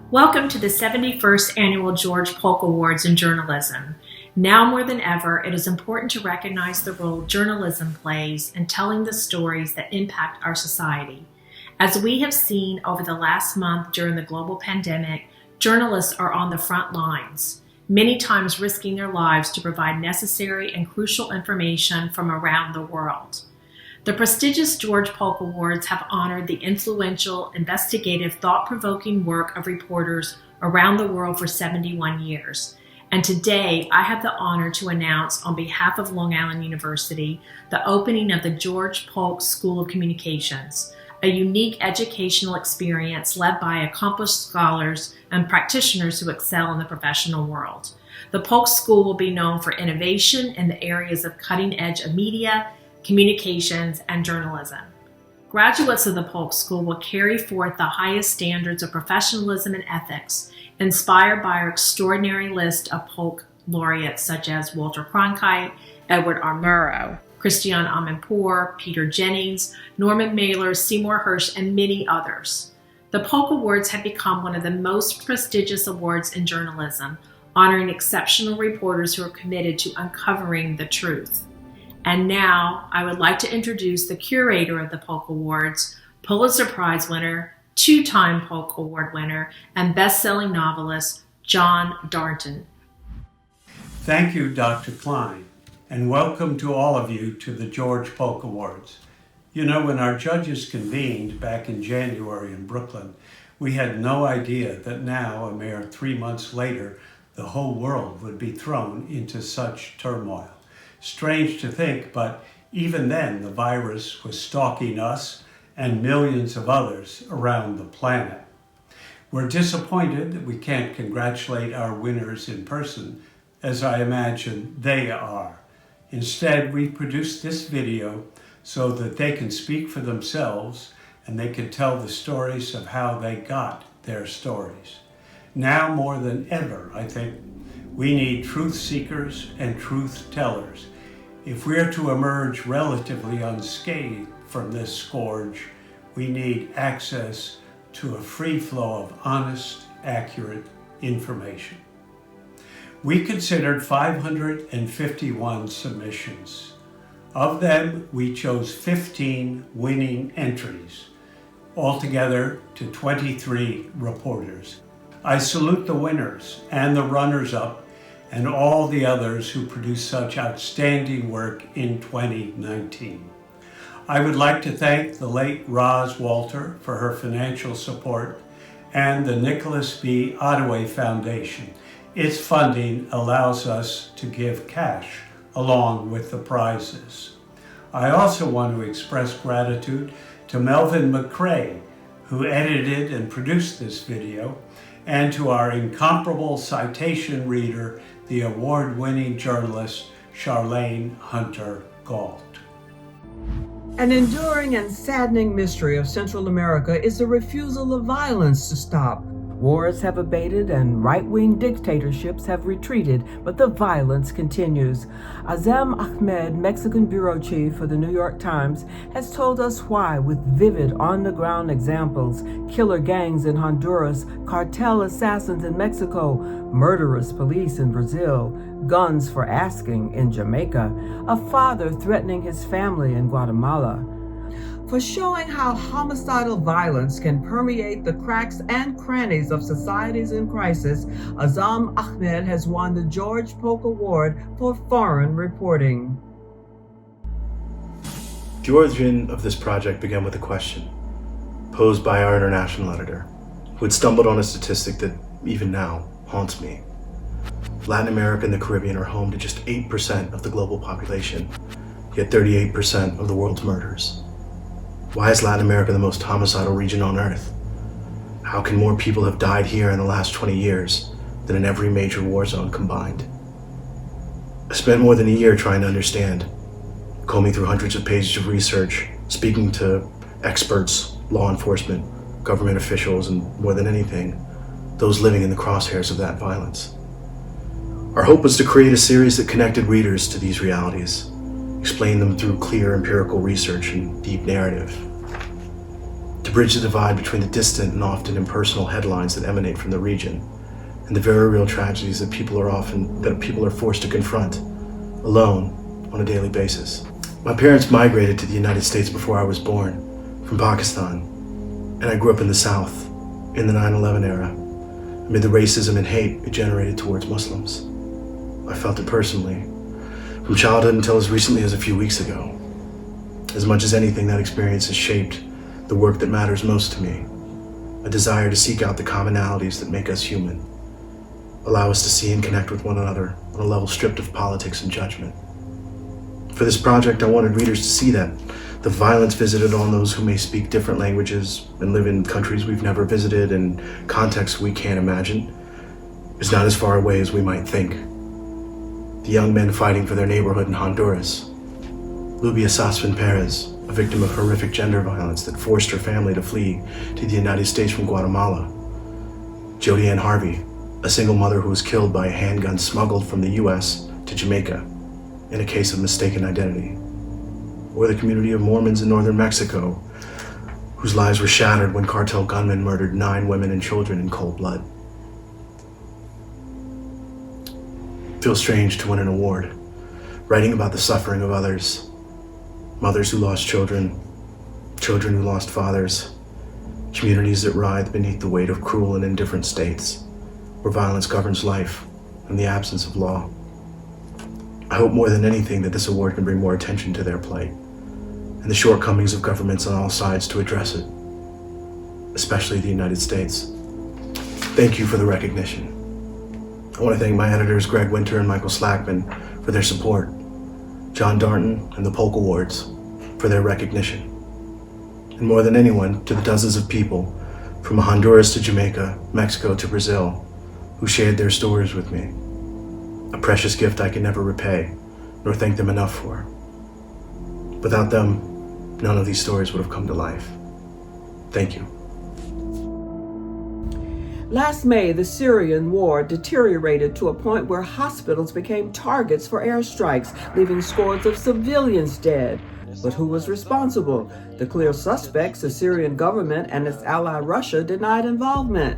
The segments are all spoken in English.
Welcome to the 71st Annual George Polk Awards in Journalism. Now more than ever, it is important to recognize the role journalism plays in telling the stories that impact our society. As we have seen over the last month during the global pandemic, journalists are on the front lines, many times risking their lives to provide necessary and crucial information from around the world. The prestigious George Polk Awards have honored the influential, investigative, thought-provoking work of reporters around the world for 71 years. And today, I have the honor to announce on behalf of Long Island University the opening of the George Polk School of Communications, a unique educational experience led by accomplished scholars and practitioners who excel in the professional world. The Polk School will be known for innovation in the areas of cutting edge of media, communications, and journalism. Graduates of the Polk School will carry forth the highest standards of professionalism and ethics, inspired by our extraordinary list of Polk laureates such as Walter Cronkite, Edward R. Murrow, Christiane Amanpour, Peter Jennings, Norman Mailer, Seymour Hersh, and many others. The Polk Awards have become one of the most prestigious awards in journalism, honoring exceptional reporters who are committed to uncovering the truth. And now, I would like to introduce the curator of the Polk Awards, Pulitzer Prize winner, two-time Polk Award winner, and best-selling novelist, John Darnton. Thank you, Dr. Klein, and welcome to all of you to the George Polk Awards. You know, when our judges convened back in January in Brooklyn, we had no idea that now, a mere 3 months later, the whole world would be thrown into such turmoil. Strange to think, but even then the virus was stalking us and millions of others around the planet. We're disappointed that we can't congratulate our winners in person, as I imagine they are. Instead, we produced this video so that they can speak for themselves and they can tell the stories of how they got their stories. Now more than ever, I think, we need truth seekers and truth tellers. If we're to emerge relatively unscathed from this scourge, we need access to a free flow of honest, accurate information. We considered 551 submissions. Of them, we chose 15 winning entries, altogether to 23 reporters. I salute the winners and the runners-up and all the others who produced such outstanding work in 2019. I would like to thank the late Roz Walter for her financial support and the Nicholas B. Ottaway Foundation. Its funding allows us to give cash along with the prizes. I also want to express gratitude to Melvin McCray, who edited and produced this video, and to our incomparable citation reader, the award-winning journalist Charlene Hunter Gault. An enduring and saddening mystery of Central America is the refusal of violence to stop. Wars have abated and right-wing dictatorships have retreated, but the violence continues. Azam Ahmed, Mexican bureau chief for the New York Times, has told us why with vivid on-the-ground examples: killer gangs in Honduras, cartel assassins in Mexico, murderous police in Brazil, guns for asking in Jamaica, a father threatening his family in Guatemala. For showing how homicidal violence can permeate the cracks and crannies of societies in crisis, Azam Ahmed has won the George Polk Award for foreign reporting. The origin of this project began with a question posed by our international editor, who had stumbled on a statistic that, even now, haunts me. Latin America and the Caribbean are home to just 8% of the global population, yet 38% of the world's murders. Why is Latin America the most homicidal region on Earth? How can more people have died here in the last 20 years than in every major war zone combined? I spent more than a year trying to understand, combing through hundreds of pages of research, speaking to experts, law enforcement, government officials, and more than anything, those living in the crosshairs of that violence. Our hope was to create a series that connected readers to these realities, explain them through clear empirical research and deep narrative. to bridge the divide between the distant and often impersonal headlines that emanate from the region and the very real tragedies that people are forced to confront alone on a daily basis. My parents migrated to the United States before I was born from Pakistan, and I grew up in the South in the 9/11 era, amid the racism and hate it generated towards Muslims. I felt it personally, from childhood until as recently as a few weeks ago. As much as anything, that experience has shaped the work that matters most to me, a desire to seek out the commonalities that make us human, allow us to see and connect with one another on a level stripped of politics and judgment. For this project, I wanted readers to see that the violence visited on those who may speak different languages and live in countries we've never visited and contexts we can't imagine is not as far away as we might think. The young men fighting for their neighborhood in Honduras, Lubia Sasfin Perez, a victim of horrific gender violence that forced her family to flee to the United States from Guatemala. Jody Ann Harvey, a single mother who was killed by a handgun smuggled from the US to Jamaica in a case of mistaken identity. Or the community of Mormons in northern Mexico, whose lives were shattered when cartel gunmen murdered 9 women and children in cold blood. It feels strange to win an award, writing about the suffering of others. Mothers who lost children, children who lost fathers, communities that writhe beneath the weight of cruel and indifferent states, where violence governs life in the absence of law. I hope more than anything that this award can bring more attention to their plight and the shortcomings of governments on all sides to address it, especially the United States. Thank you for the recognition. I want to thank my editors Greg Winter and Michael Slackman for their support, John Darnton and the Polk Awards for their recognition, and more than anyone, to the dozens of people from Honduras to Jamaica, Mexico to Brazil, who shared their stories with me. A precious gift I can never repay, nor thank them enough for. Without them, none of these stories would have come to life. Thank you. Last May, the Syrian war deteriorated to a point where hospitals became targets for airstrikes, leaving scores of civilians dead. But who was responsible? The clear suspects, the Syrian government and its ally Russia, denied involvement.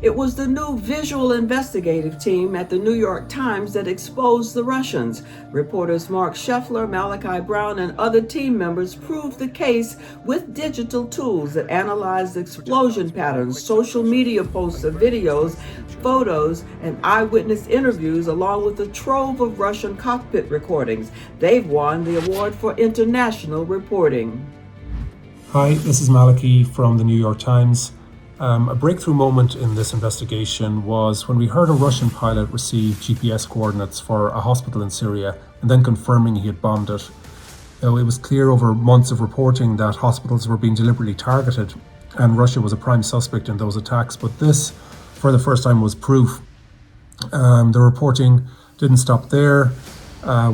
It was the new visual investigative team at the New York Times that exposed the Russians. Reporters Mark Scheffler, Malachi Brown, and other team members proved the case with digital tools that analyzed explosion patterns, social media posts of videos, photos, and eyewitness interviews, along with a trove of Russian cockpit recordings. They've won the award for international reporting. Hi, this is Malachi from the New York Times. A breakthrough moment in this investigation was when we heard a Russian pilot receive GPS coordinates for a hospital in Syria and then confirming he had bombed it. Now, it was clear over months of reporting that hospitals were being deliberately targeted and Russia was a prime suspect in those attacks, but this, for the first time, was proof. The reporting didn't stop there.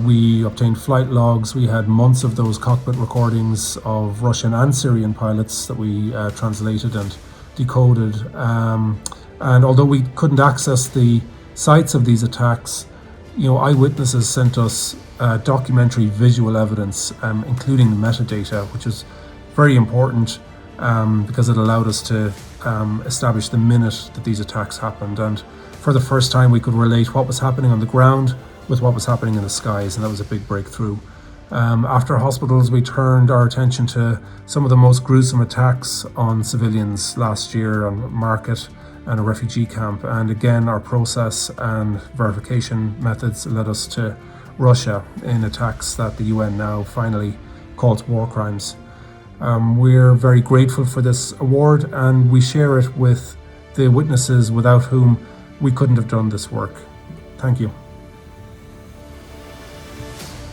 We obtained flight logs. We had months of those cockpit recordings of Russian and Syrian pilots that we translated and decoded. And although we couldn't access the sites of these attacks, eyewitnesses sent us documentary visual evidence, including the metadata, which is very important because it allowed us to establish the minute that these attacks happened. And for the first time, we could relate what was happening on the ground with what was happening in the skies, and that was a big breakthrough. After hospitals, we turned our attention to some of the most gruesome attacks on civilians last year on Market and a refugee camp. And again, our process and verification methods led us to Russia in attacks that the UN now finally calls war crimes. We're very grateful for this award, and we share it with the witnesses without whom we couldn't have done this work. Thank you.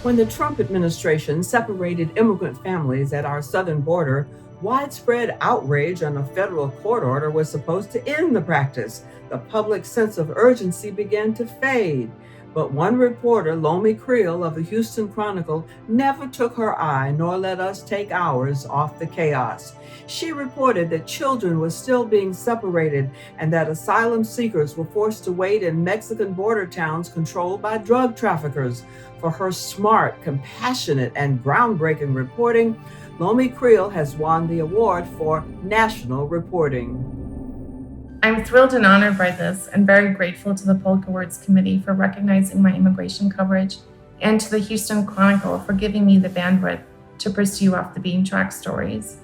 When the Trump administration separated immigrant families at our southern border, widespread outrage on a federal court order was supposed to end the practice. The public sense of urgency began to fade. But one reporter, Lomi Creel of the Houston Chronicle, never took her eye nor let us take ours off the chaos. She reported that children were still being separated and that asylum seekers were forced to wait in Mexican border towns controlled by drug traffickers. For her smart, compassionate, and groundbreaking reporting, Lomi Creel has won the award for national reporting. I'm thrilled and honored by this and very grateful to the Polk Awards Committee for recognizing my immigration coverage and to the Houston Chronicle for giving me the bandwidth to pursue off the beaten track stories.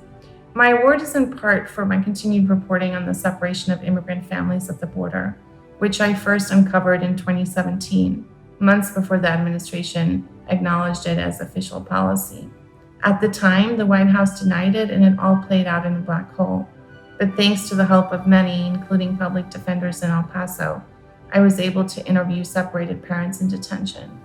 My award is in part for my continued reporting on the separation of immigrant families at the border, which I first uncovered in 2017, months before the administration acknowledged it as official policy. At the time, the White House denied it and it all played out in a black hole. But thanks to the help of many, including public defenders in El Paso, I was able to interview separated parents in detention.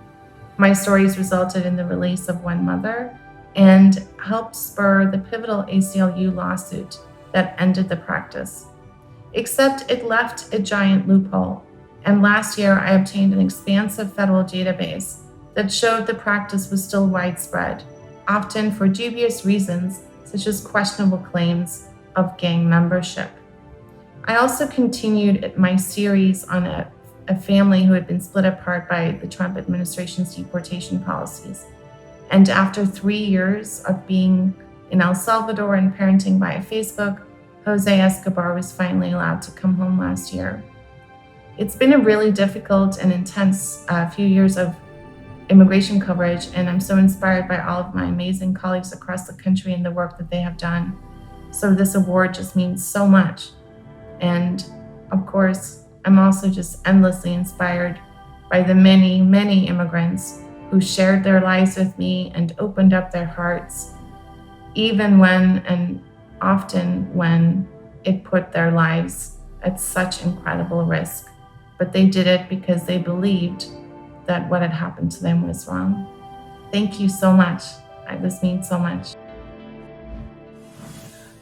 My stories resulted in the release of one mother and helped spur the pivotal ACLU lawsuit that ended the practice. Except it left a giant loophole, and last year I obtained an expansive federal database that showed the practice was still widespread, often for dubious reasons such as questionable claims of gang membership. I also continued my series on a family who had been split apart by the Trump administration's deportation policies. And after 3 years of being in El Salvador and parenting via Facebook, Jose Escobar was finally allowed to come home last year. It's been a really difficult and intense few years of immigration coverage, and I'm so inspired by all of my amazing colleagues across the country and the work that they have done. So this award just means so much. And of course, I'm also just endlessly inspired by the many, many immigrants who shared their lives with me and opened up their hearts, even when and often when it put their lives at such incredible risk. But they did it because they believed that what had happened to them was wrong. Thank you so much. This means so much.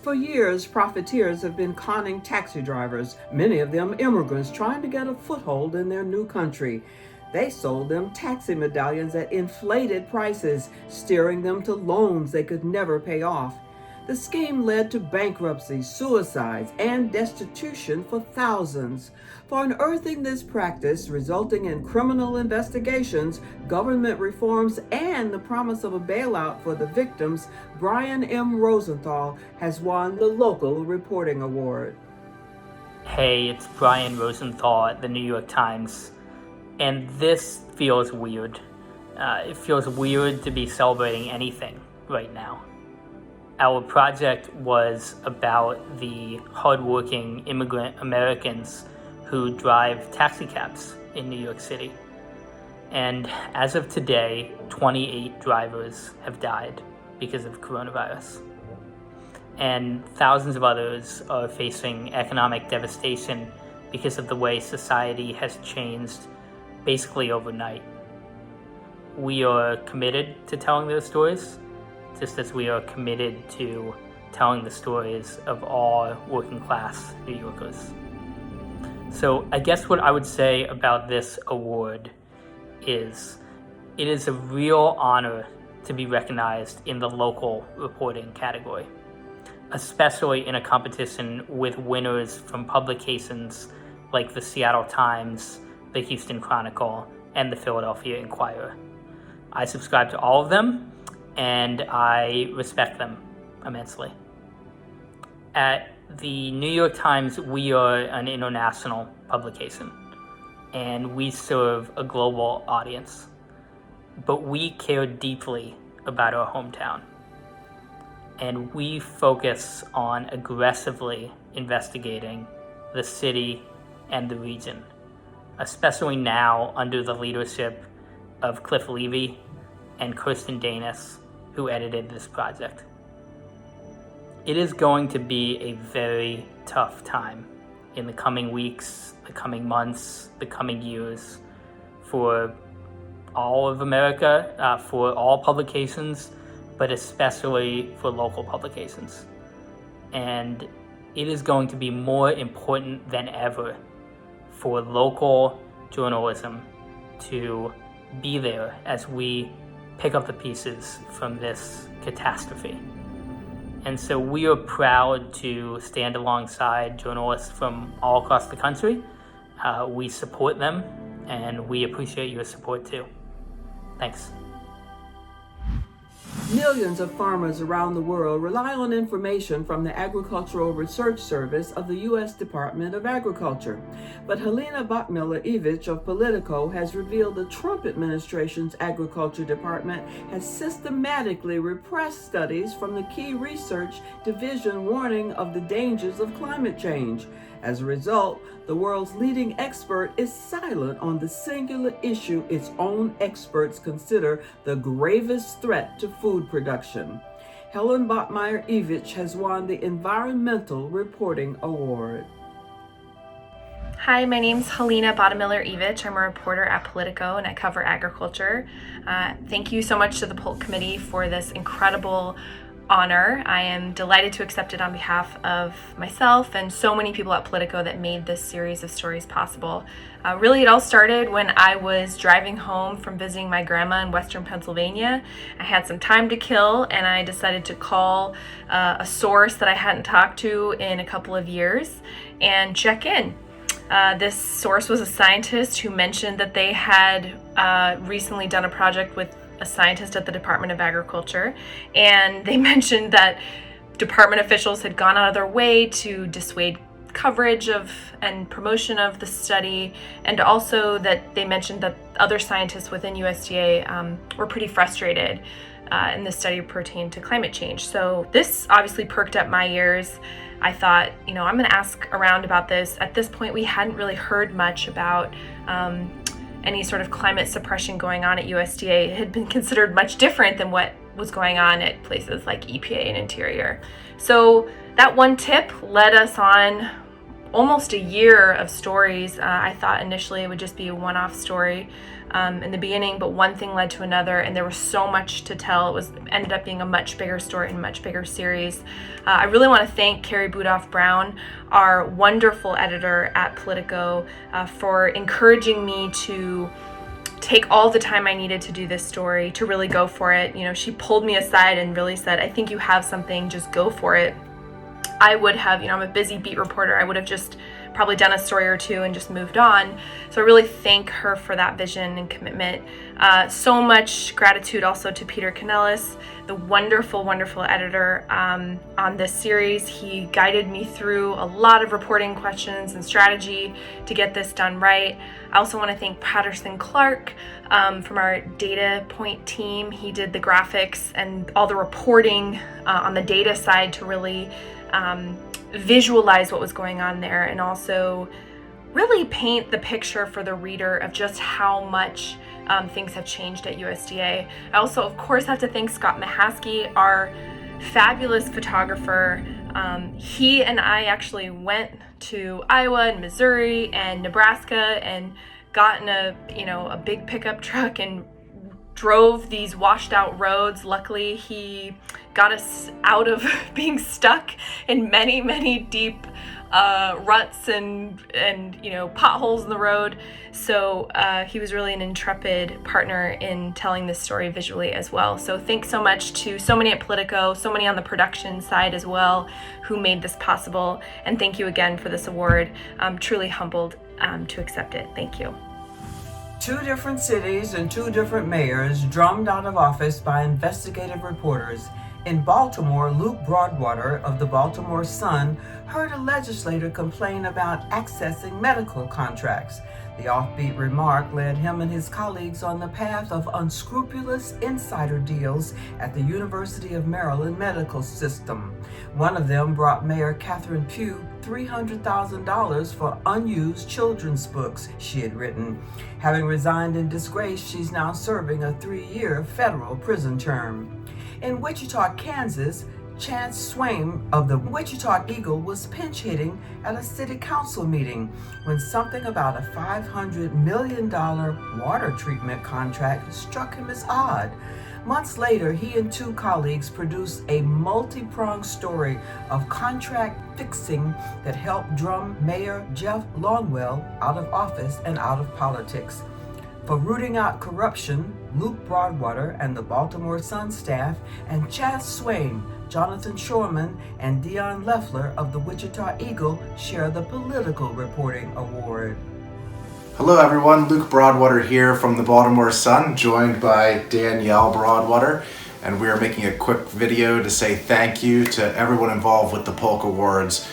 For years, profiteers have been conning taxi drivers, many of them immigrants trying to get a foothold in their new country. They sold them taxi medallions at inflated prices, steering them to loans they could never pay off. The scheme led to bankruptcy, suicides, and destitution for thousands. For unearthing this practice, resulting in criminal investigations, government reforms, and the promise of a bailout for the victims, Brian M. Rosenthal has won the Local Reporting Award. Hey, it's Brian Rosenthal at the New York Times, and this feels weird. It feels weird to be celebrating anything right now. Our project was about the hardworking immigrant Americans who drive taxi cabs in New York City. And as of today, 28 drivers have died because of coronavirus. And thousands of others are facing economic devastation because of the way society has changed basically overnight. We are committed to telling those stories, just as we are committed to telling the stories of all working class New Yorkers. So I guess what I would say about this award is it is a real honor to be recognized in the local reporting category, especially in a competition with winners from publications like the Seattle Times, the Houston Chronicle, and the Philadelphia Inquirer. I subscribe to all of them, and I respect them immensely. At the New York Times, we are an international publication, and we serve a global audience. But we care deeply about our hometown, and we focus on aggressively investigating the city and the region, especially now under the leadership of Cliff Levy and Kirsten Danis, who edited this project. It is going to be a very tough time in the coming weeks, the coming months, the coming years for all of America, for all publications, but especially for local publications. And it is going to be more important than ever for local journalism to be there as we pick up the pieces from this catastrophe. And so we are proud to stand alongside journalists from all across the country. We support them, and we appreciate your support too. Thanks. Millions of farmers around the world rely on information from the Agricultural Research Service of the U.S. Department of Agriculture. But Helena Botmiller-Evich of Politico has revealed the Trump administration's Agriculture Department has systematically repressed studies from the key research division warning of the dangers of climate change. As a result, the world's leading expert is silent on the singular issue its own experts consider the gravest threat to food production. Helen Botmiller-Evich has won the Environmental Reporting Award. Hi, my name's Helena Botmiller-Evich. I'm a reporter at Politico and I cover agriculture. Thank you so much to the Polk Committee for this incredible honor. I am delighted to accept it on behalf of myself and so many people at Politico that made this series of stories possible. Really, it all started when I was driving home from visiting my grandma in Western Pennsylvania. I had some time to kill and I decided to call a source that I hadn't talked to in a couple of years and check in. This source was a scientist who mentioned that they had recently done a project with a scientist at the Department of Agriculture, and they mentioned that department officials had gone out of their way to dissuade coverage of and promotion of the study, and also that they mentioned that other scientists within USDA were pretty frustrated and the study pertained to climate change. So this obviously perked up my ears. I thought, I'm going to ask around about this. At this point, we hadn't really heard much about any sort of climate suppression going on at USDA. It had been considered much different than what was going on at places like EPA and Interior. So that one tip led us on almost a year of stories. I thought initially it would just be a one-off story in the beginning, but one thing led to another, and there was so much to tell. It ended up being a much bigger story and a much bigger series. I really want to thank Carrie Budoff-Brown, our wonderful editor at Politico, for encouraging me to take all the time I needed to do this story, to really go for it. She pulled me aside and really said, I think you have something, just go for it. I would have, I'm a busy beat reporter. I would have just probably done a story or two and just moved on. So I really thank her for that vision and commitment. So much gratitude also to Peter Canellis, the wonderful, wonderful editor on this series. He guided me through a lot of reporting questions and strategy to get this done right. I also want to thank Patterson Clark from our data point team. He did the graphics and all the reporting on the data side to really visualize what was going on there and also really paint the picture for the reader of just how much things have changed at USDA. I also, of course, have to thank Scott Mahaskey, our fabulous photographer. He and I actually went to Iowa and Missouri and Nebraska and got in a big pickup truck and drove these washed out roads. Luckily, he got us out of being stuck in many, many deep ruts and potholes in the road. So he was really an intrepid partner in telling this story visually as well. So thanks so much to so many at Politico, so many on the production side as well, who made this possible. And thank you again for this award. I'm truly humbled to accept it. Thank you. 2 different cities and 2 different mayors drummed out of office by investigative reporters. In Baltimore, Luke Broadwater of the Baltimore Sun heard a legislator complain about accessing medical contracts. The offbeat remark led him and his colleagues on the path of unscrupulous insider deals at the University of Maryland medical system. One of them brought Mayor Catherine Pugh $300,000 for unused children's books she had written. Having resigned in disgrace, she's now serving a 3-year federal prison term. In Wichita, Kansas, Chance Swaim of the Wichita Eagle was pinch hitting at a city council meeting when something about a $500 million water treatment contract struck him as odd. Months later, he and 2 colleagues produced a multi-pronged story of contract fixing that helped drum Mayor Jeff Longwell out of office and out of politics. For rooting out corruption, Luke Broadwater and the Baltimore Sun staff and Chance Swaim, Jonathan Shorman, and Dion Leffler of the Wichita Eagle share the Political Reporting Award. Hello everyone, Luke Broadwater here from the Baltimore Sun, joined by Danielle Broadwater. and we are making a quick video to say thank you to everyone involved with the Polk Awards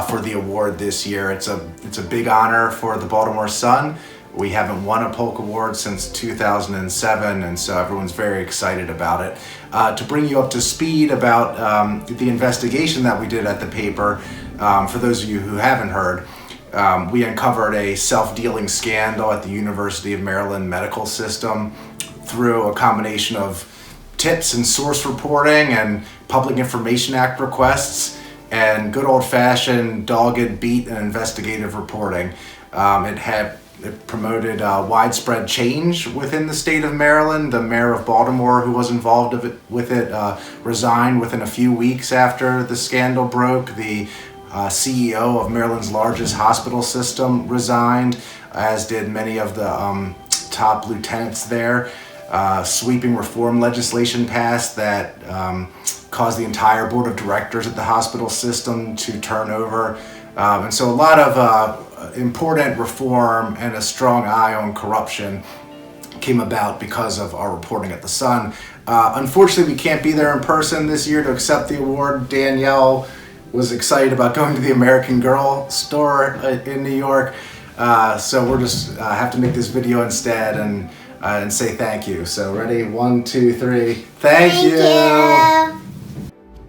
for the award this year. It's a big honor for the Baltimore Sun. We haven't won a Polk Award since 2007, and so everyone's very excited about it. To bring you up to speed about the investigation that we did at the paper, for those of you who haven't heard, we uncovered a self-dealing scandal at the University of Maryland medical system through a combination of tips and source reporting and Public Information Act requests and good old-fashioned dogged beat and investigative reporting. It promoted widespread change within the state of Maryland. The mayor of Baltimore, who was involved with it, resigned within a few weeks after the scandal broke. The CEO of Maryland's largest hospital system resigned, as did many of the top lieutenants there. Sweeping reform legislation passed that caused the entire board of directors at the hospital system to turn over. And so a lot of important reform and a strong eye on corruption came about because of our reporting at the Sun. Unfortunately, we can't be there in person this year to accept the award. Danielle was excited about going to the American Girl store in New York. So we're just have to make this video instead and say thank you. So ready? 1, 2, 3. Thank you.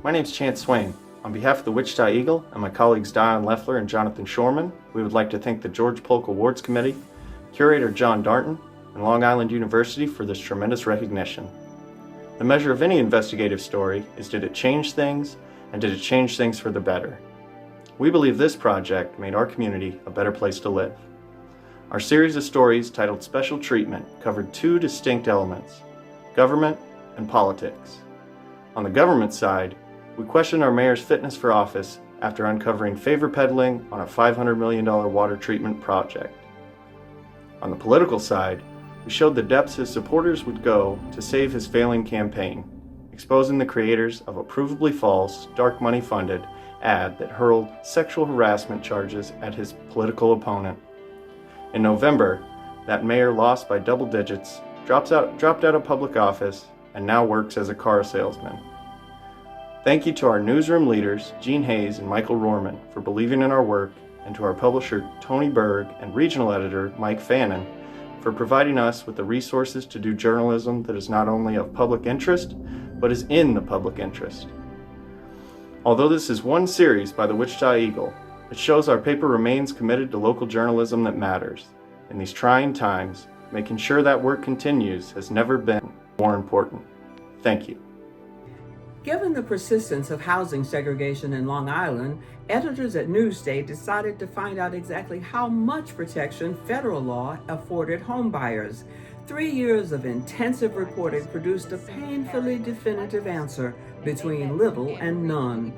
My name's Chance Swain. On behalf of the Wichita Eagle and my colleagues Diane Leffler and Jonathan Shorman, we would like to thank the George Polk Awards Committee, curator John Darnton, and Long Island University for this tremendous recognition. The measure of any investigative story is, did it change things, and did it change things for the better? We believe this project made our community a better place to live. Our series of stories titled Special Treatment covered 2 distinct elements: government and politics. On the government side, we questioned our mayor's fitness for office after uncovering favor peddling on a $500 million water treatment project. On the political side, we showed the depths his supporters would go to save his failing campaign, exposing the creators of a provably false, dark money funded ad that hurled sexual harassment charges at his political opponent. In November, that mayor lost by double digits, dropped out of public office, and now works as a car salesman. Thank you to our newsroom leaders, Gene Hayes and Michael Rohrman, for believing in our work, and to our publisher, Tony Berg, and regional editor, Mike Fannin, for providing us with the resources to do journalism that is not only of public interest, but is in the public interest. Although this is one series by the Wichita Eagle, it shows our paper remains committed to local journalism that matters. In these trying times, making sure that work continues has never been more important. Thank you. Given the persistence of housing segregation in Long Island, editors at Newsday decided to find out exactly how much protection federal law afforded homebuyers. 3 years of intensive reporting produced a painfully definitive answer: between little and none.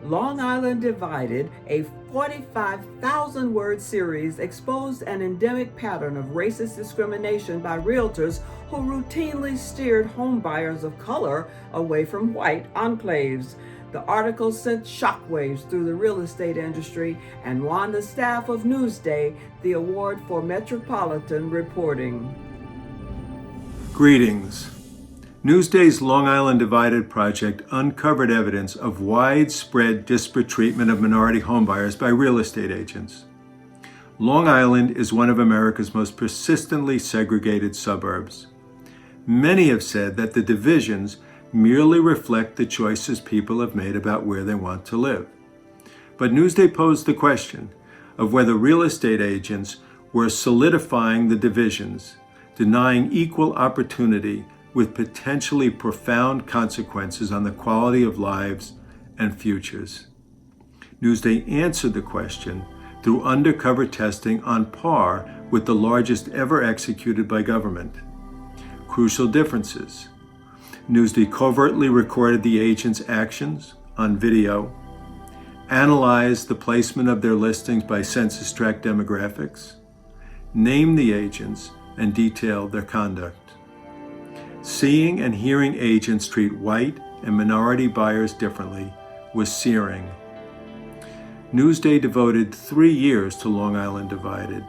Long Island Divided, a 45,000-word series, exposed an endemic pattern of racist discrimination by realtors who routinely steered homebuyers of color away from white enclaves. The article sent shockwaves through the real estate industry and won the staff of Newsday the award for metropolitan reporting. Greetings. Newsday's Long Island Divided project uncovered evidence of widespread disparate treatment of minority homebuyers by real estate agents. Long Island is one of America's most persistently segregated suburbs. Many have said that the divisions merely reflect the choices people have made about where they want to live. But Newsday posed the question of whether real estate agents were solidifying the divisions, denying equal opportunity with potentially profound consequences on the quality of lives and futures. Newsday answered the question through undercover testing on par with the largest ever executed by government. Crucial differences. Newsday covertly recorded the agents' actions on video, analyzed the placement of their listings by census tract demographics, named the agents, and detailed their conduct. Seeing and hearing agents treat white and minority buyers differently was searing. Newsday devoted 3 years to Long Island Divided.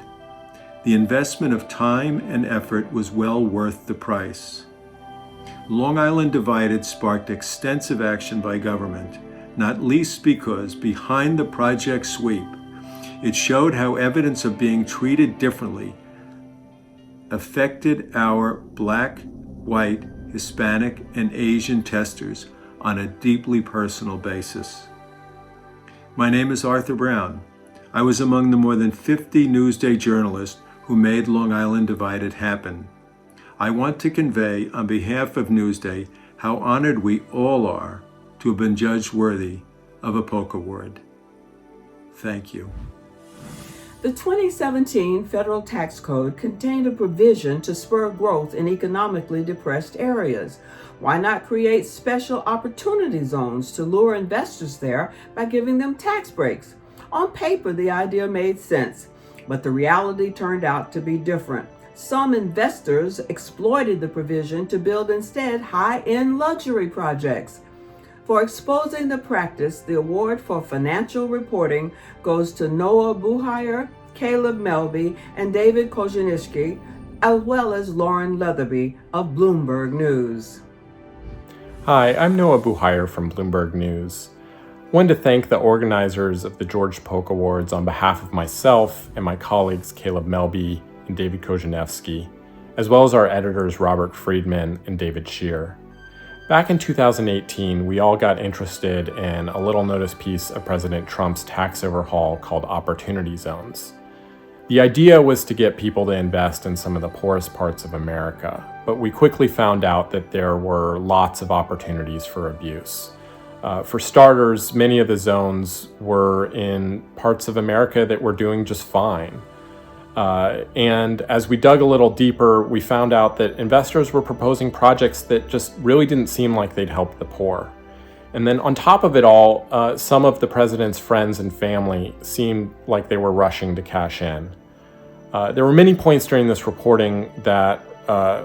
The investment of time and effort was well worth the price. Long Island Divided sparked extensive action by government, not least because behind the project sweep, it showed how evidence of being treated differently affected our Black, white, Hispanic, and Asian testers on a deeply personal basis. My name is Arthur Brown. I was among the more than 50 Newsday journalists who made Long Island Divided happen. I want to convey on behalf of Newsday how honored we all are to have been judged worthy of a Polk Award. Thank you. The 2017 federal tax code contained a provision to spur growth in economically depressed areas. Why not create special opportunity zones to lure investors there by giving them tax breaks? On paper, the idea made sense, but the reality turned out to be different. Some investors exploited the provision to build instead high-end luxury projects. For exposing the practice, the award for financial reporting goes to Noah Buhire, Caleb Melby, and David Kozinski, as well as Lauren Leatherby of Bloomberg News. Hi, I'm Noah Buhire from Bloomberg News. I wanted to thank the organizers of the George Polk Awards on behalf of myself and my colleagues Caleb Melby and David Kozinski, as well as our editors Robert Friedman and David Shear. Back in 2018, we all got interested in a little notice piece of President Trump's tax overhaul called Opportunity Zones. The idea was to get people to invest in some of the poorest parts of America, but we quickly found out that there were lots of opportunities for abuse. For starters, many of the zones were in parts of America that were doing just fine. And as we dug a little deeper, we found out that investors were proposing projects that just really didn't seem like they'd help the poor. And then on top of it all, some of the president's friends and family seemed like they were rushing to cash in. There were many points during this reporting that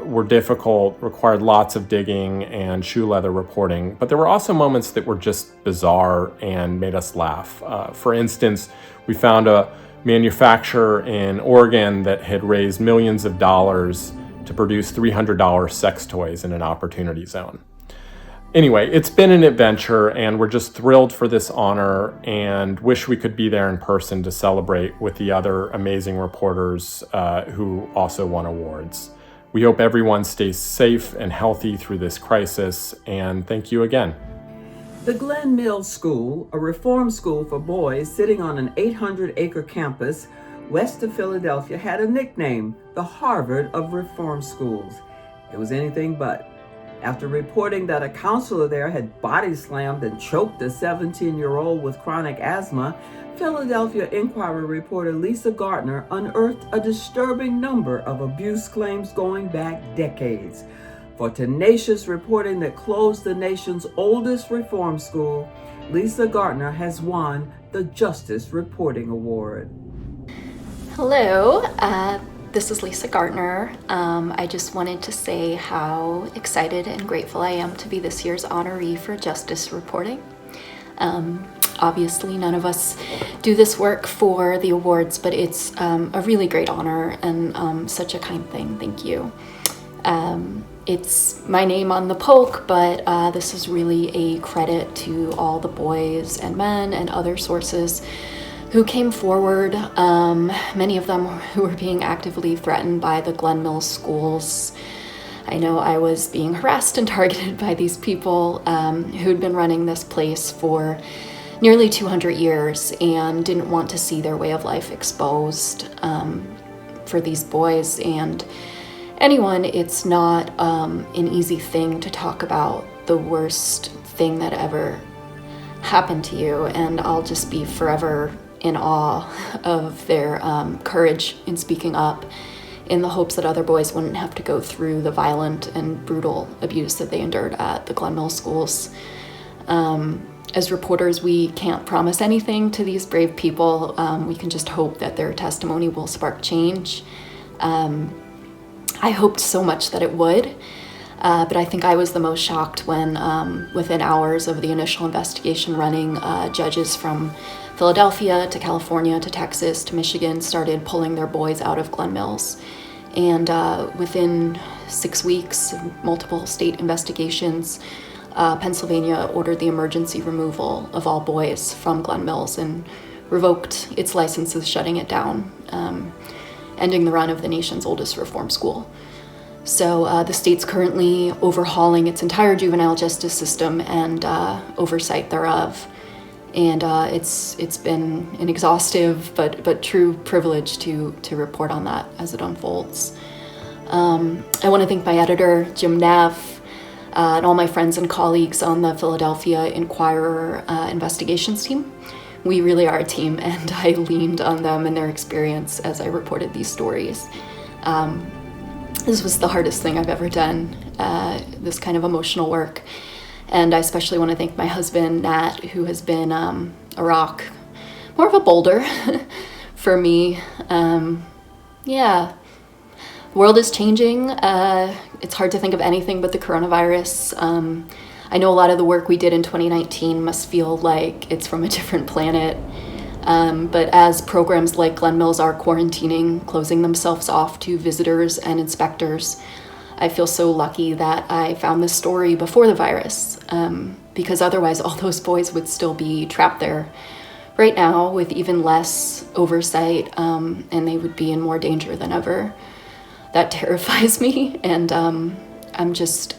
were difficult, required lots of digging and shoe leather reporting, but there were also moments that were just bizarre and made us laugh. For instance, we found a manufacturer in Oregon that had raised millions of dollars to produce $300 sex toys in an opportunity zone. Anyway, it's been an adventure, and we're just thrilled for this honor and wish we could be there in person to celebrate with the other amazing reporters who also won awards. We hope everyone stays safe and healthy through this crisis, and thank you again. The Glen Mills School, a reform school for boys sitting on an 800-acre campus west of Philadelphia, had a nickname, the Harvard of Reform Schools. It was anything but. After reporting that a counselor there had body slammed and choked a 17-year-old with chronic asthma, Philadelphia Inquirer reporter Lisa Gardner unearthed a disturbing number of abuse claims going back decades. For tenacious reporting that closed the nation's oldest reform school, Lisa Gardner has won the Justice Reporting Award. Hello, this is Lisa Gardner. I just wanted to say how excited and grateful I am to be this year's honoree for Justice Reporting. Obviously, none of us do this work for the awards, but it's a really great honor and such a kind thing. Thank you. It's my name on the Polk, but this is really a credit to all the boys and men and other sources who came forward, many of them who were being actively threatened by the Glen Mills schools. I know I was being harassed and targeted by these people who'd been running this place for nearly 200 years and didn't want to see their way of life exposed for these boys and anyone. It's not an easy thing to talk about the worst thing that ever happened to you, and I'll just be forever in awe of their courage in speaking up in the hopes that other boys wouldn't have to go through the violent and brutal abuse that they endured at the Glen Mills schools. As reporters, we can't promise anything to these brave people. We can just hope that their testimony will spark change. I hoped so much that it would, but I think I was the most shocked when, within hours of the initial investigation running, judges from Philadelphia to California to Texas to Michigan started pulling their boys out of Glen Mills. And within 6 weeks, multiple state investigations, Pennsylvania ordered the emergency removal of all boys from Glen Mills and revoked its licenses, shutting it down, ending the run of the nation's oldest reform school. So the state's currently overhauling its entire juvenile justice system and oversight thereof. And it's been an exhaustive but true privilege to report on that as it unfolds. I want to thank my editor, Jim Neff, and all my friends and colleagues on the Philadelphia Inquirer investigations team. We really are a team, and I leaned on them and their experience as I reported these stories. This was the hardest thing I've ever done, this kind of emotional work. And I especially want to thank my husband, Nat, who has been a rock, more of a boulder for me. The world is changing. It's hard to think of anything but the coronavirus. I know a lot of the work we did in 2019 must feel like it's from a different planet. But as programs like Glen Mills are quarantining, closing themselves off to visitors and inspectors, I feel so lucky that I found this story before the virus, because otherwise all those boys would still be trapped there right now with even less oversight, and they would be in more danger than ever. That terrifies me, and I'm just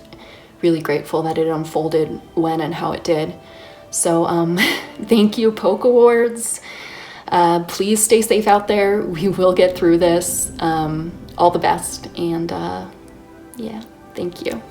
really grateful that it unfolded when and how it did. So thank you, Polk Awards. Please stay safe out there. We will get through this. All the best, and thank you.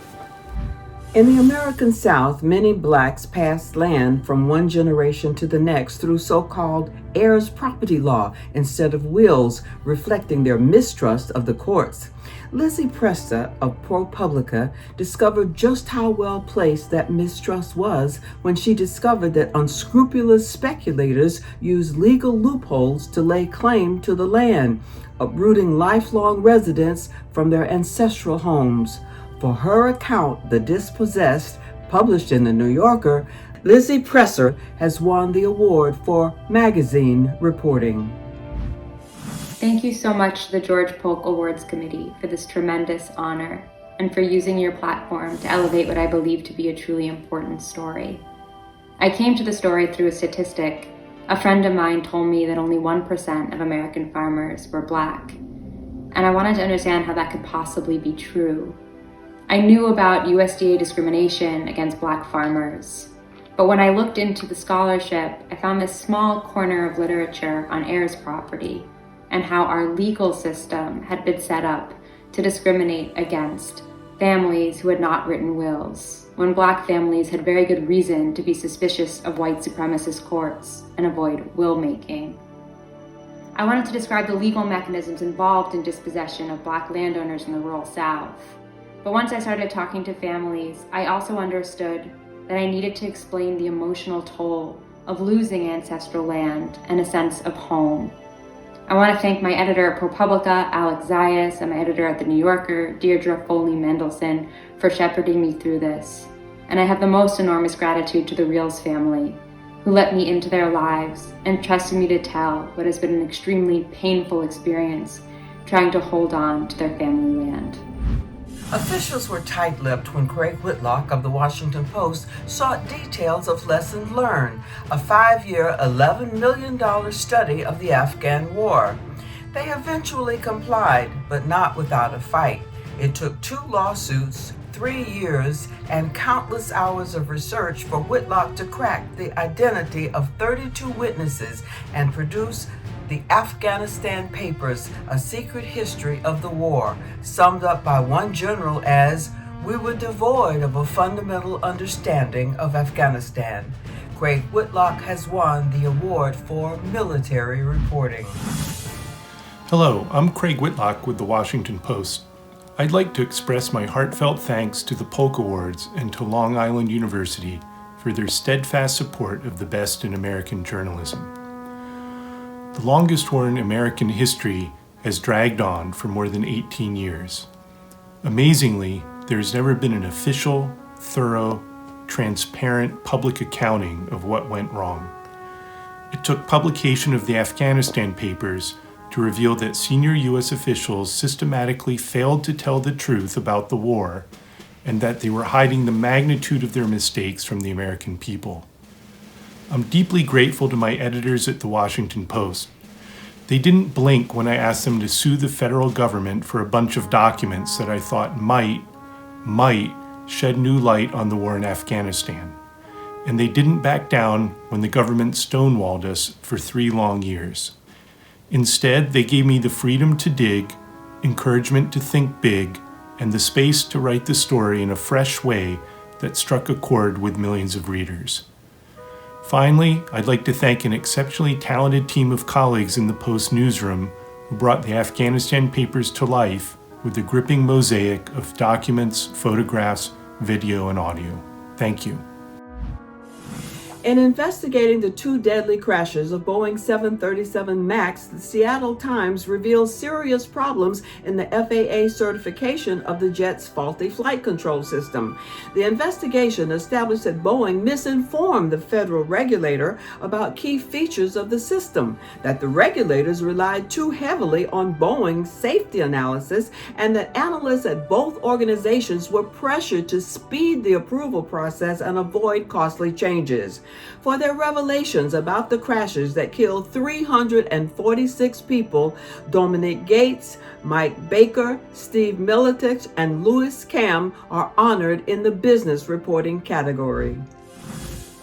In the American South, many blacks passed land from one generation to the next through so-called heirs property law instead of wills, reflecting their mistrust of the courts. Lizzie Presta of ProPublica discovered just how well placed that mistrust was when she discovered that unscrupulous speculators used legal loopholes to lay claim to the land, uprooting lifelong residents from their ancestral homes. For her account, The Dispossessed, published in The New Yorker, Lizzie Presser has won the award for magazine reporting. Thank you so much to the George Polk Awards Committee for this tremendous honor and for using your platform to elevate what I believe to be a truly important story. I came to the story through a statistic. A friend of mine told me that only 1% of American farmers were Black, and I wanted to understand how that could possibly be true. I knew about USDA discrimination against Black farmers, but when I looked into the scholarship, I found this small corner of literature on heirs property and how our legal system had been set up to discriminate against families who had not written wills, when Black families had very good reason to be suspicious of white supremacist courts and avoid will making. I wanted to describe the legal mechanisms involved in dispossession of Black landowners in the rural South. But once I started talking to families, I also understood that I needed to explain the emotional toll of losing ancestral land and a sense of home. I want to thank my editor at ProPublica, Alex Zayas, and my editor at The New Yorker, Deirdre Foley-Mendelson, for shepherding me through this. And I have the most enormous gratitude to the Reels family, who let me into their lives and trusted me to tell what has been an extremely painful experience trying to hold on to their family land. Officials were tight-lipped when Craig Whitlock of the Washington Post sought details of lessons learned, a 5-year, $11 million study of the Afghan war. They eventually complied, but not without a fight. It took 2 lawsuits, 3 years, and countless hours of research for Whitlock to crack the identity of 32 witnesses and produce the Afghanistan Papers, a secret history of the war, summed up by one general as, "We were devoid of a fundamental understanding of Afghanistan." Craig Whitlock has won the award for military reporting. Hello, I'm Craig Whitlock with the Washington Post. I'd like to express my heartfelt thanks to the Polk Awards and to Long Island University for their steadfast support of the best in American journalism. The longest war in American history has dragged on for more than 18 years. Amazingly, there has never been an official, thorough, transparent public accounting of what went wrong. It took publication of the Afghanistan Papers to reveal that senior U.S. officials systematically failed to tell the truth about the war and that they were hiding the magnitude of their mistakes from the American people. I'm deeply grateful to my editors at the Washington Post. They didn't blink when I asked them to sue the federal government for a bunch of documents that I thought might shed new light on the war in Afghanistan. And they didn't back down when the government stonewalled us for 3 long years. Instead, they gave me the freedom to dig, encouragement to think big, and the space to write the story in a fresh way that struck a chord with millions of readers. Finally, I'd like to thank an exceptionally talented team of colleagues in the Post newsroom who brought the Afghanistan papers to life with a gripping mosaic of documents, photographs, video, and audio. Thank you. In investigating the 2 deadly crashes of Boeing 737 MAX, the Seattle Times reveals serious problems in the FAA certification of the jet's faulty flight control system. The investigation established that Boeing misinformed the federal regulator about key features of the system, that the regulators relied too heavily on Boeing's safety analysis, and that analysts at both organizations were pressured to speed the approval process and avoid costly changes. For their revelations about the crashes that killed 346 people, Dominic Gates, Mike Baker, Steve Militich, and Louis Cam are honored in the business reporting category.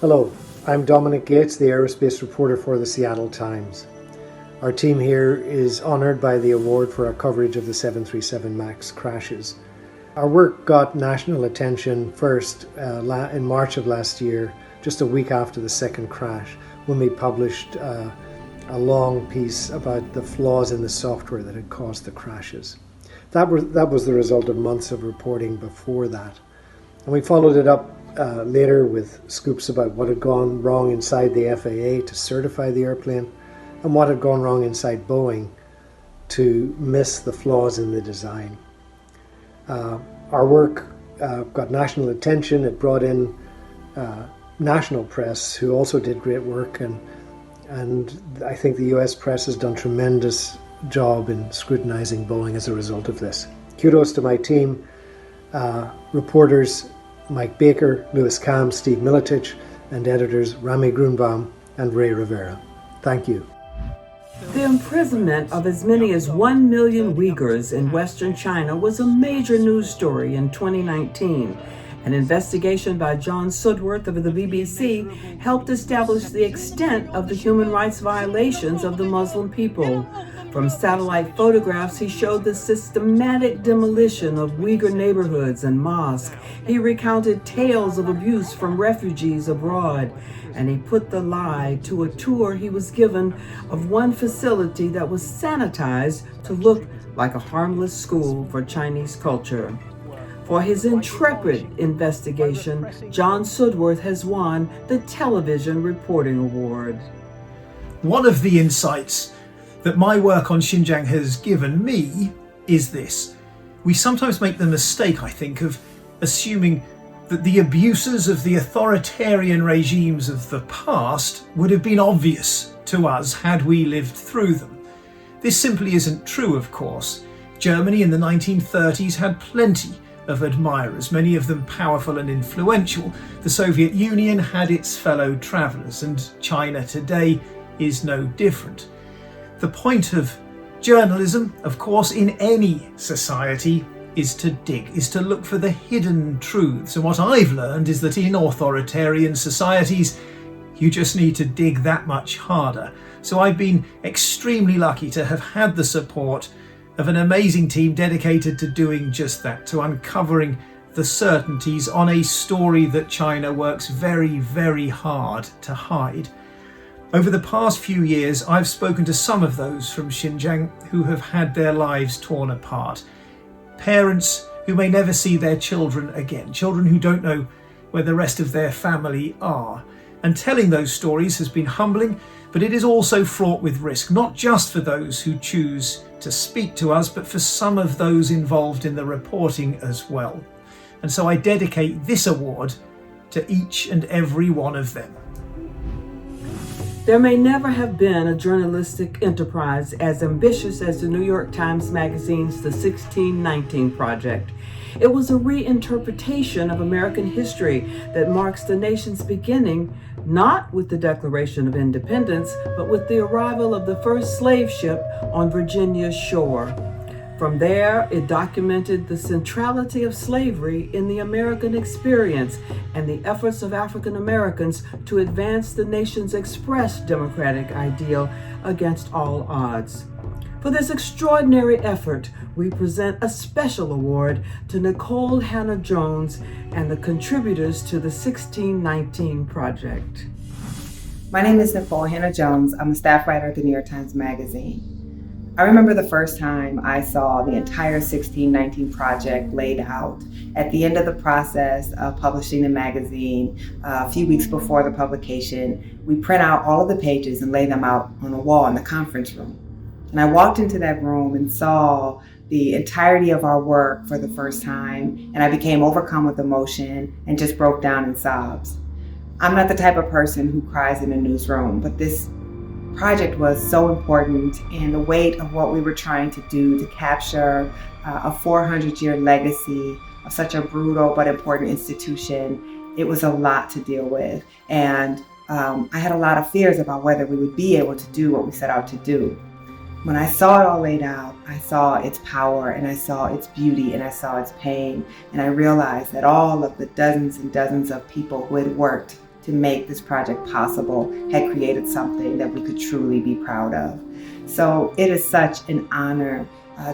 Hello, I'm Dominic Gates, the aerospace reporter for the Seattle Times. Our team here is honored by the award for our coverage of the 737 MAX crashes. Our work got national attention first in March of last year, just a week after the second crash, when we published a long piece about the flaws in the software that had caused the crashes. That was the result of months of reporting before that. And we followed it up later with scoops about what had gone wrong inside the FAA to certify the airplane, and what had gone wrong inside Boeing to miss the flaws in the design. Our work got national attention. It brought in national press who also did great work, and I think the US press has done a tremendous job in scrutinizing Boeing as a result of this. Kudos to my team, reporters Mike Baker, Louis Cam, Steve Militich, and editors Rami Grunbaum and Ray Rivera. Thank you. The imprisonment of as many as 1 million Uyghurs in Western China was a major news story in 2019. An investigation by John Sudworth of the BBC helped establish the extent of the human rights violations of the Muslim people. From satellite photographs, he showed the systematic demolition of Uyghur neighborhoods and mosques. He recounted tales of abuse from refugees abroad, and he put the lie to a tour he was given of one facility that was sanitized to look like a harmless school for Chinese culture. For his intrepid investigation, John Sudworth has won the Television Reporting Award. One of the insights that my work on Xinjiang has given me is this. We sometimes make the mistake, I think, of assuming that the abuses of the authoritarian regimes of the past would have been obvious to us had we lived through them. This simply isn't true, of course. Germany in the 1930s had plenty of admirers, many of them powerful and influential. The Soviet Union had its fellow travellers, and China today is no different. The point of journalism, of course, in any society is to dig, is to look for the hidden truths. And what I've learned is that in authoritarian societies, you just need to dig that much harder. So I've been extremely lucky to have had the support of an amazing team dedicated to doing just that, to uncovering the certainties on a story that China works very, very hard to hide. Over the past few years, I've spoken to some of those from Xinjiang who have had their lives torn apart. Parents who may never see their children again, children who don't know where the rest of their family are. And telling those stories has been humbling, but it is also fraught with risk, not just for those who choose to speak to us, but for some of those involved in the reporting as well. And so I dedicate this award to each and every one of them. There may never have been a journalistic enterprise as ambitious as the New York Times Magazine's The 1619 Project. It was a reinterpretation of American history that marks the nation's beginning, not with the Declaration of Independence, but with the arrival of the first slave ship on Virginia's shore. From there, it documented the centrality of slavery in the American experience and the efforts of African Americans to advance the nation's expressed democratic ideal against all odds. For this extraordinary effort, we present a special award to Nicole Hannah-Jones and the contributors to the 1619 Project. My name is Nicole Hannah-Jones. I'm a staff writer at the New York Times Magazine. I remember the first time I saw the entire 1619 Project laid out. At the end of the process of publishing the magazine, a few weeks before the publication, we print out all of the pages and lay them out on a wall in the conference room. And I walked into that room and saw the entirety of our work for the first time, and I became overcome with emotion and just broke down in sobs. I'm not the type of person who cries in a newsroom, but this project was so important, and the weight of what we were trying to do to capture a 400-year legacy of such a brutal but important institution, it was a lot to deal with. And I had a lot of fears about whether we would be able to do what we set out to do. When I saw it all laid out, I saw its power, and I saw its beauty, and I saw its pain, and I realized that all of the dozens and dozens of people who had worked to make this project possible had created something that we could truly be proud of. So it is such an honor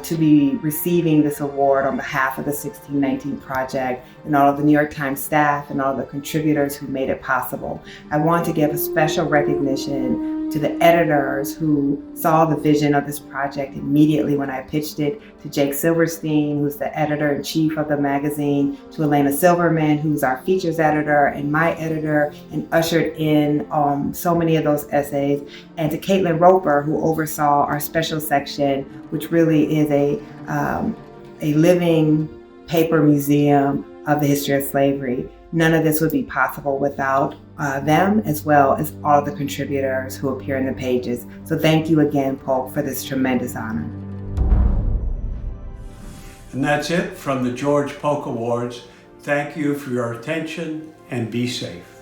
to be receiving this award on behalf of the 1619 Project and all of the New York Times staff and all the contributors who made it possible. I want to give a special recognition to the editors who saw the vision of this project immediately when I pitched it, to Jake Silverstein, who's the editor-in-chief of the magazine, to Elena Silverman, who's our features editor and my editor, and ushered in so many of those essays, and to Caitlin Roper, who oversaw our special section, which really is a living paper museum of the history of slavery. None of this would be possible without them, as well as all the contributors who appear in the pages. So thank you again, Polk, for this tremendous honor. And that's it from the George Polk Awards. Thank you for your attention, and be safe.